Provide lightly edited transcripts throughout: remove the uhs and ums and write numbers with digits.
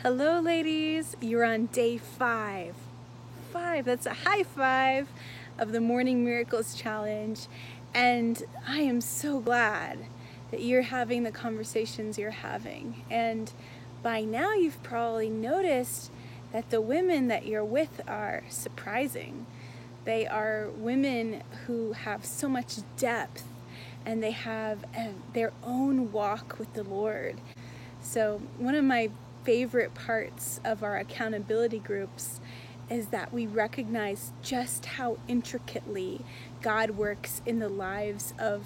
Hello ladies, you're on day 5. That's a high five of the Morning Miracles Challenge. And I am so glad that you're having the conversations you're having. And by now you've probably noticed that the women that you're with are surprising. They are women who have so much depth and they have their own walk with the Lord. So one of my favorite parts of our accountability groups is that we recognize just how intricately God works in the lives of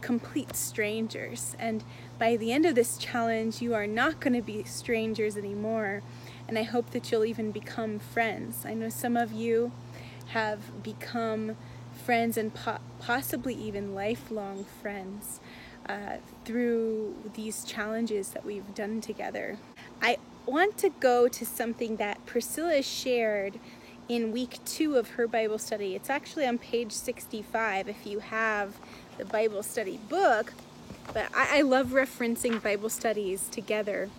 complete strangers. And by the end of this challenge, you are not going to be strangers anymore. And I hope that you'll even become friends. I know some of you have become friends and possibly even lifelong friends through these challenges that we've done together. I want to go to something that Priscilla shared in week 2 of her Bible study. It's actually on page 65 if you have the Bible study book, but I love referencing Bible studies together.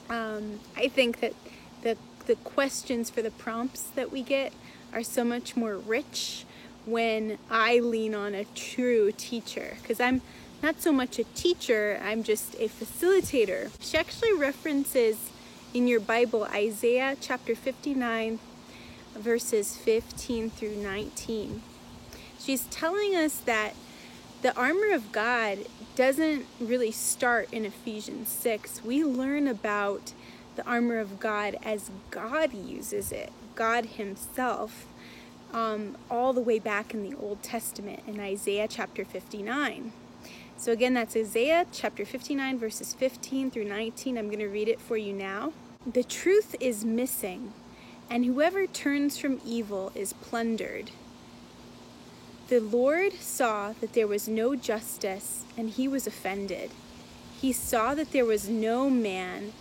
I think that the questions for the prompts that we get are so much more rich when I lean on a true teacher, because I'm not so much a teacher, I'm just a facilitator. She actually references in your Bible Isaiah chapter 59 verses 15 through 19. She's telling us that the armor of God doesn't really start in Ephesians 6. We learn about the armor of God as God uses it, God himself, all the way back in the Old Testament in Isaiah chapter 59. So again, that's Isaiah chapter 59 verses 15 through 19. I'm going to read it for you now. The truth is missing, and whoever turns from evil is plundered. The Lord saw that there was no justice, and he was offended. He saw that there was no man.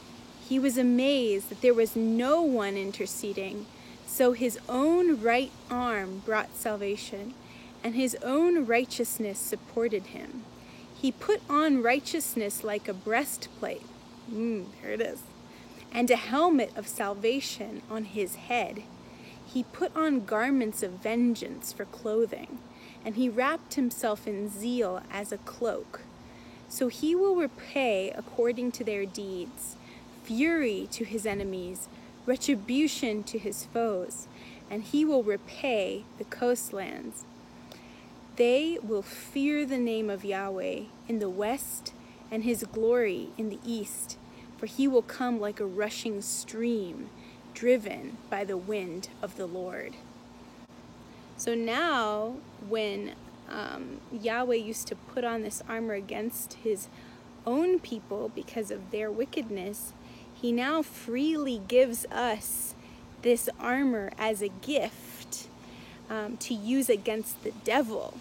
He was amazed that there was no one interceding. So his own right arm brought salvation, and his own righteousness supported him. He put on righteousness like a breastplate. There it is. And a helmet of salvation on his head. He put on garments of vengeance for clothing, and he wrapped himself in zeal as a cloak. So he will repay according to their deeds, fury to his enemies, retribution to his foes, and he will repay the coastlands. They will fear the name of Yahweh in the west and his glory in the east, for he will come like a rushing stream, driven by the wind of the Lord. So now, when Yahweh used to put on this armor against his own people because of their wickedness, he now freely gives us this armor as a gift to use against the devil.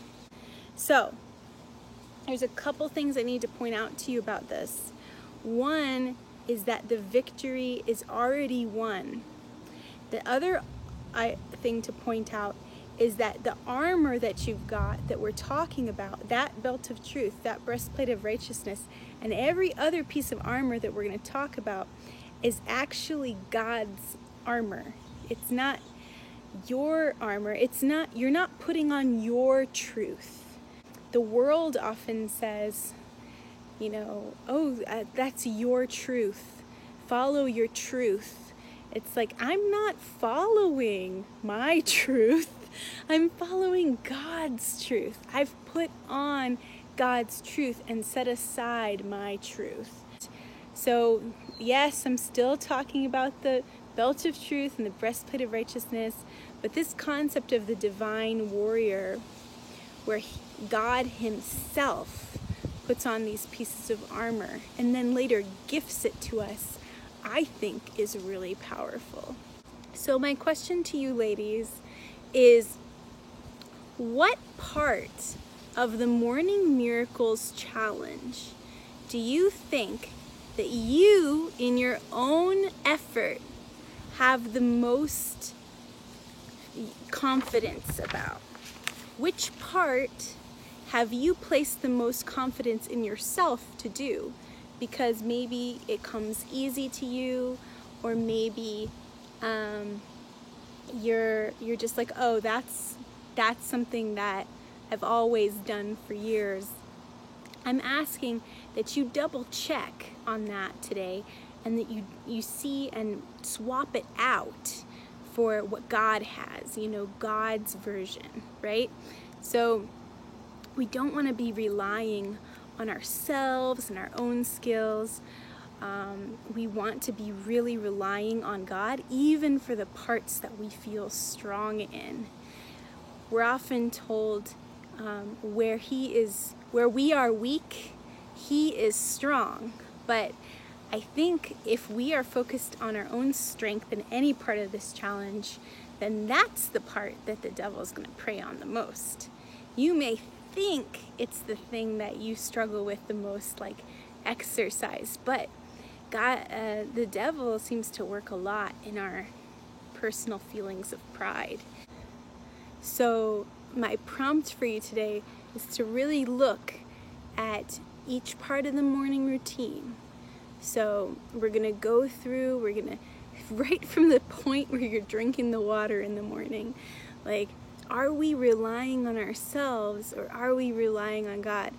So, there's a couple things I need to point out to you about this. One is that the victory is already won. The other thing to point out is that the armor that you've got that we're talking about, that belt of truth, that breastplate of righteousness, and every other piece of armor that we're going to talk about is actually God's armor. It's not your armor. You're not putting on your truth. The world often says, that's your truth. Follow your truth. It's like, I'm not following my truth. I'm following God's truth. I've put on God's truth and set aside my truth. So, yes, I'm still talking about the belt of truth and the breastplate of righteousness, but this concept of the divine warrior, where God himself puts on these pieces of armor and then later gifts it to us, I think is really powerful. So my question to you ladies is, what part of the Morning Miracles Challenge do you think that you, in your own effort, have the most confidence about? Which part have you placed the most confidence in yourself to do? Because maybe it comes easy to you, or maybe you're just like, oh, that's something that I've always done for years. I'm asking that you double check on that today, and that you see and swap it out for what God has, God's version, right? So we don't want to be relying on ourselves and our own skills. We want to be really relying on God, even for the parts that we feel strong in. We're often told where we are weak, He is strong. But I think if we are focused on our own strength in any part of this challenge, then that's the part that the devil is going to prey on the most. You may think it's the thing that you struggle with the most, like exercise, but the devil seems to work a lot in our personal feelings of pride. So my prompt for you today is to really look at each part of the morning routine. So we're going to go through, right from the point where you're drinking the water in the morning, like, are we relying on ourselves or are we relying on God?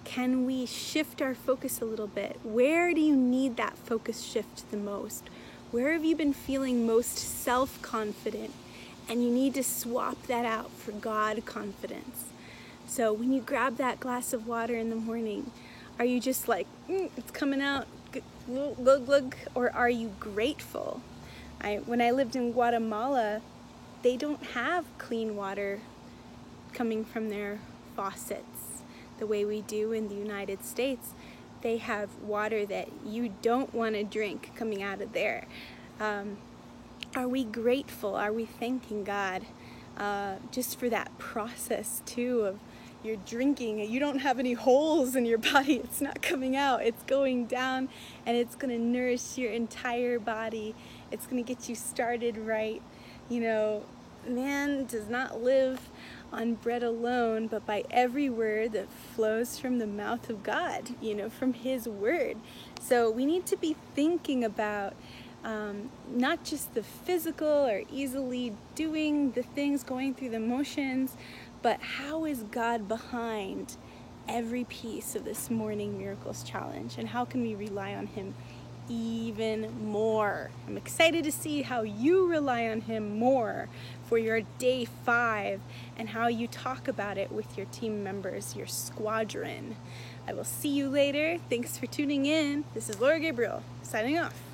Can we shift our focus a little bit? Where do you need that focus shift the most? Where have you been feeling most self-confident and you need to swap that out for God confidence? So when you grab that glass of water in the morning, are you just like, it's coming out, glug, glug, or are you grateful? When I lived in Guatemala, they don't have clean water coming from their faucets the way we do in the United States. They have water that you don't want to drink coming out of there. Are we grateful? Are we thanking God just for that process too of you're drinking and you don't have any holes in your body? It's not coming out, it's going down, and it's going to nourish your entire body. It's going to get you started right. Man does not live on bread alone, but by every word that flows from the mouth of God, from His word. So we need to be thinking about not just the physical or easily doing the things, going through the motions, but how is God behind every piece of this Morning Miracles Challenge, and how can we rely on Him even more? I'm excited to see how you rely on Him more for your day 5 and how you talk about it with your team members, your squadron. I will see you later. Thanks for tuning in. This is Laura Gabriel, signing off.